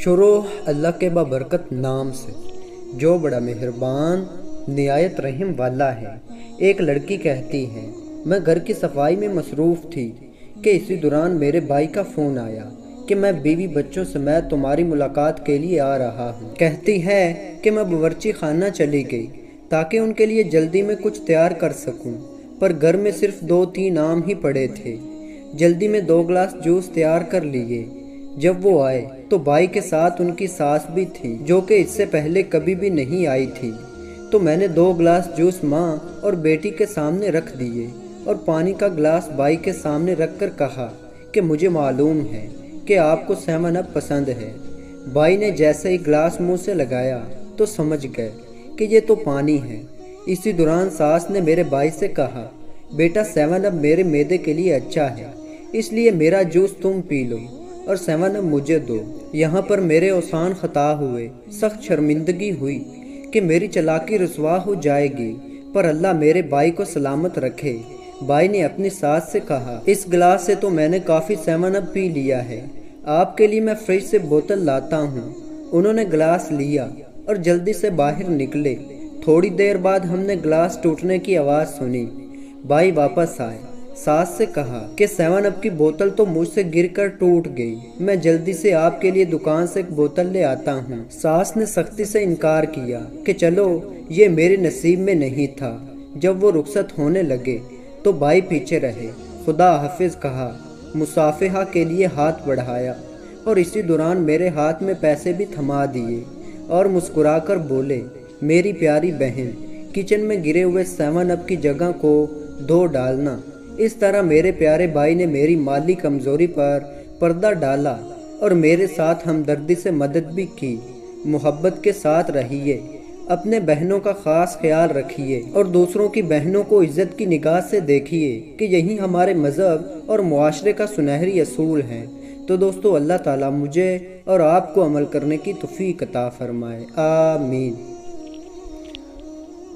شروع اللہ کے بابرکت نام سے جو بڑا مہربان نہایت رحم والا ہے۔ ایک لڑکی کہتی ہے، میں گھر کی صفائی میں مصروف تھی کہ اسی دوران میرے بھائی کا فون آیا کہ میں بیوی بچوں سمیت تمہاری ملاقات کے لیے آ رہا ہوں۔ کہتی ہے کہ میں باورچی خانہ چلی گئی تاکہ ان کے لیے جلدی میں کچھ تیار کر سکوں، پر گھر میں صرف 2-3 آم ہی پڑے تھے۔ جلدی میں 2 گلاس جوس تیار کر لیے۔ جب وہ آئے تو بھائی کے ساتھ ان کی ساس بھی تھی، جو کہ اس سے پہلے کبھی بھی نہیں آئی تھی۔ تو میں نے 2 گلاس جوس ماں اور بیٹی کے سامنے رکھ دیے اور پانی کا گلاس بھائی کے سامنے رکھ کر کہا کہ مجھے معلوم ہے کہ آپ کو 7 اپ پسند ہے۔ بھائی نے جیسے ہی گلاس منہ سے لگایا تو سمجھ گئے کہ یہ تو پانی ہے۔ اسی دوران ساس نے میرے بھائی سے کہا، بیٹا 7 اپ میرے معدے کے لیے اچھا ہے، اس لیے میرا جوس تم پی لو اور 7 اپ مجھے دو۔ یہاں پر میرے اوسان خطا ہوئے، سخت شرمندگی ہوئی کہ میری چالاکی رسوا ہو جائے گی، پر اللہ میرے بھائی کو سلامت رکھے۔ بھائی نے اپنی ساس سے کہا، اس گلاس سے تو میں نے کافی 7 اپ پی لیا ہے، آپ کے لیے میں فریج سے بوتل لاتا ہوں۔ انہوں نے گلاس لیا اور جلدی سے باہر نکلے۔ تھوڑی دیر بعد ہم نے گلاس ٹوٹنے کی آواز سنی۔ بھائی واپس آئے، ساس سے کہا کہ 7 اپ کی بوتل تو مجھ سے گر کر ٹوٹ گئی، میں جلدی سے آپ کے لیے دکان سے ایک بوتل لے آتا ہوں۔ ساس نے سختی سے انکار کیا کہ چلو یہ میرے نصیب میں نہیں تھا۔ جب وہ رخصت ہونے لگے تو بھائی پیچھے رہے، خدا حافظ کہا، مصافحہ کے لیے ہاتھ بڑھایا اور اسی دوران میرے ہاتھ میں پیسے بھی تھما دیے اور مسکرا کر بولے، میری پیاری بہن، کچن میں گرے ہوئے 7 اپ کی جگہ کو دھو ڈالنا۔ اس طرح میرے پیارے بھائی نے میری مالی کمزوری پر پردہ ڈالا اور میرے ساتھ ہمدردی سے مدد بھی کی۔ محبت کے ساتھ رہیے، اپنے بہنوں کا خاص خیال رکھیے اور دوسروں کی بہنوں کو عزت کی نگاہ سے دیکھیے کہ یہی ہمارے مذہب اور معاشرے کا سنہری اصول ہے۔ تو دوستو، اللہ تعالیٰ مجھے اور آپ کو عمل کرنے کی توفیق عطا فرمائے، آمین۔